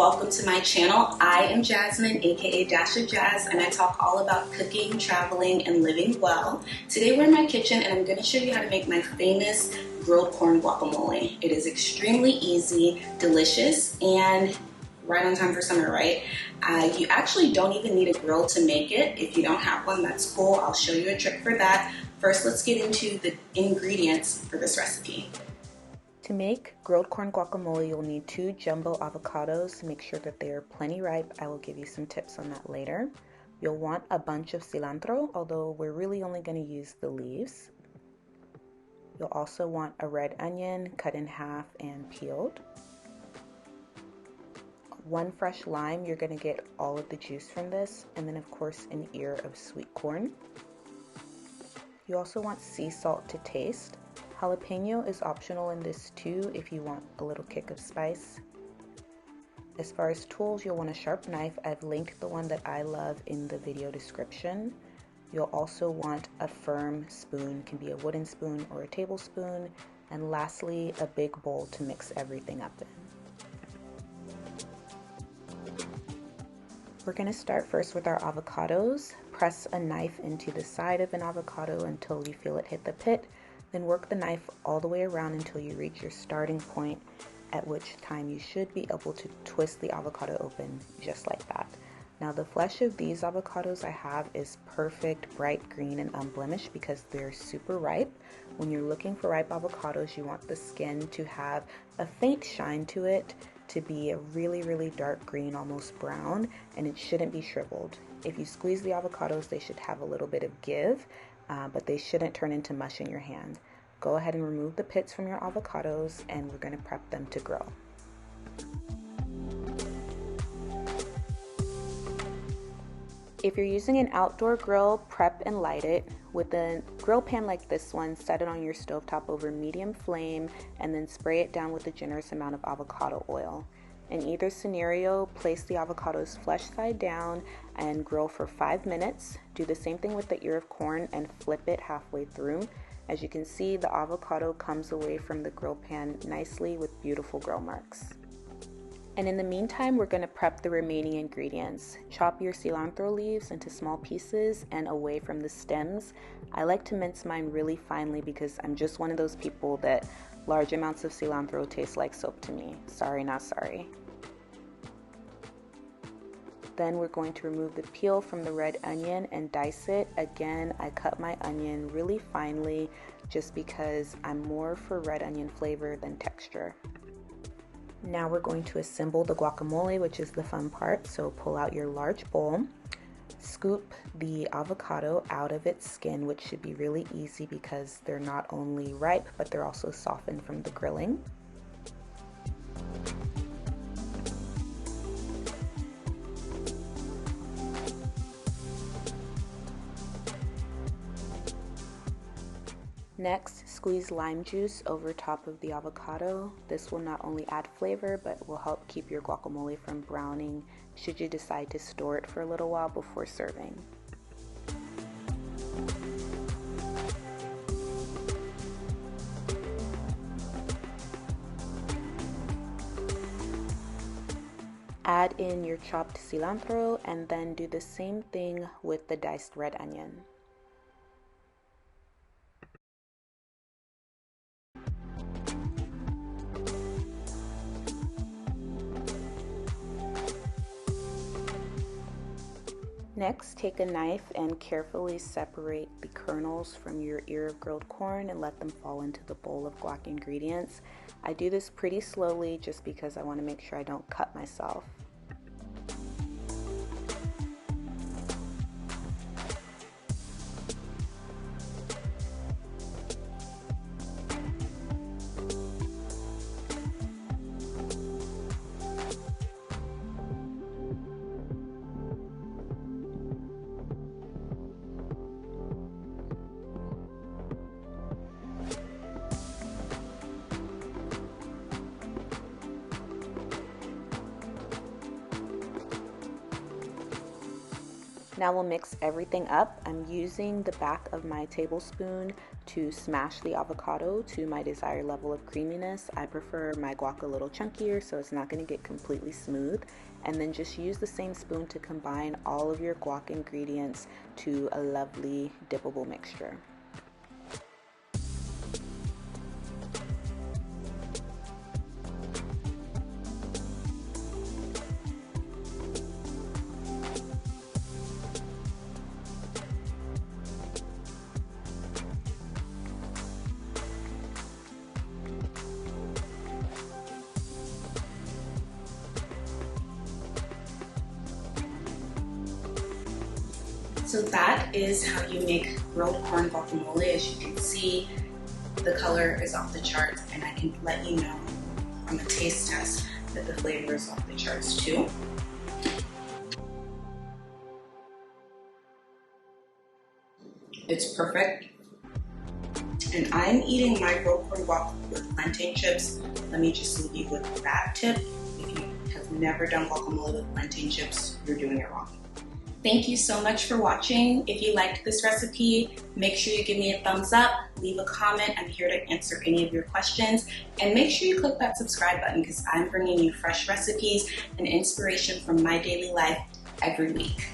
welcome to my channel. I am Jasmine, aka Dash of Jazz, and I talk all about cooking, traveling, and living well. Today we're in my kitchen and I'm going to show you how to make my famous grilled corn guacamole. It is extremely easy, delicious, and right on time for summer, right? You actually don't even need a grill to make it. If you don't have one, that's cool. I'll show you a trick for that. First, let's get into the ingredients for this recipe. To make grilled corn guacamole, you'll need 2 jumbo avocados. Make sure that they are plenty ripe. I will give you some tips on that later. You'll want a bunch of cilantro, although we're really only going to use the leaves. You'll also want a red onion cut in half and peeled. 1 fresh lime, you're going to get all of the juice from this, and then of course an ear of sweet corn. You also want sea salt to taste. Jalapeno is optional in this too if you want a little kick of spice. As far as tools, you'll want a sharp knife. I've linked the one that I love in the video description. You'll also want a firm spoon, it can be a wooden spoon or a tablespoon, and lastly a big bowl to mix everything up in. We're going to start first with our avocados. Press a knife into the side of an avocado until you feel it hit the pit. Then work the knife all the way around until you reach your starting point, at which time you should be able to twist the avocado open just like that. Now the flesh of these avocados I have is perfect, bright green and unblemished because they're super ripe. When you're looking for ripe avocados, you want the skin to have a faint shine to it, to be a really dark green, almost brown, and it shouldn't be shriveled. If you squeeze the avocados, they should have a little bit of give, but they shouldn't turn into mush in your hand. Go ahead and remove the pits from your avocados and we're going to prep them to grill. If you're using an outdoor grill, prep and light it. With a grill pan like this one, set it on your stovetop over medium flame and then spray it down with a generous amount of avocado oil. In either scenario, place the avocados flesh side down and grill for 5 minutes. Do the same thing with the ear of corn and flip it halfway through. As you can see, the avocado comes away from the grill pan nicely with beautiful grill marks. And in the meantime, we're going to prep the remaining ingredients. Chop your cilantro leaves into small pieces and away from the stems. I like to mince mine really finely because I'm just one of those people that large amounts of cilantro taste like soap to me. Sorry, not sorry. Then we're going to remove the peel from the red onion and dice it. Again, I cut my onion really finely just because I'm more for red onion flavor than texture. Now we're going to assemble the guacamole, which is the fun part. So pull out your large bowl, scoop the avocado out of its skin, which should be really easy because they're not only ripe, but they're also softened from the grilling. Next, squeeze lime juice over top of the avocado. This will not only add flavor, but will help keep your guacamole from browning should you decide to store it for a little while before serving. Add in your chopped cilantro and then do the same thing with the diced red onion. Next, take a knife and carefully separate the kernels from your ear of grilled corn and let them fall into the bowl of guac ingredients. I do this pretty slowly just because I want to make sure I don't cut myself. Now we'll mix everything up. I'm using the back of my tablespoon to smash the avocado to my desired level of creaminess. I prefer my guac a little chunkier, so it's not going to get completely smooth. And then just use the same spoon to combine all of your guac ingredients to a lovely dippable mixture. So that is how you make grilled corn guacamole. As you can see, the color is off the charts, and I can let you know on the taste test that the flavor is off the charts too. It's perfect. And I'm eating my grilled corn guac with plantain chips. Let me just leave you with that tip. If you have never done guacamole with plantain chips, you're doing it wrong. Thank you so much for watching. If you liked this recipe, make sure you give me a thumbs up, leave a comment. I'm here to answer any of your questions. And make sure you click that subscribe button because I'm bringing you fresh recipes and inspiration from my daily life every week.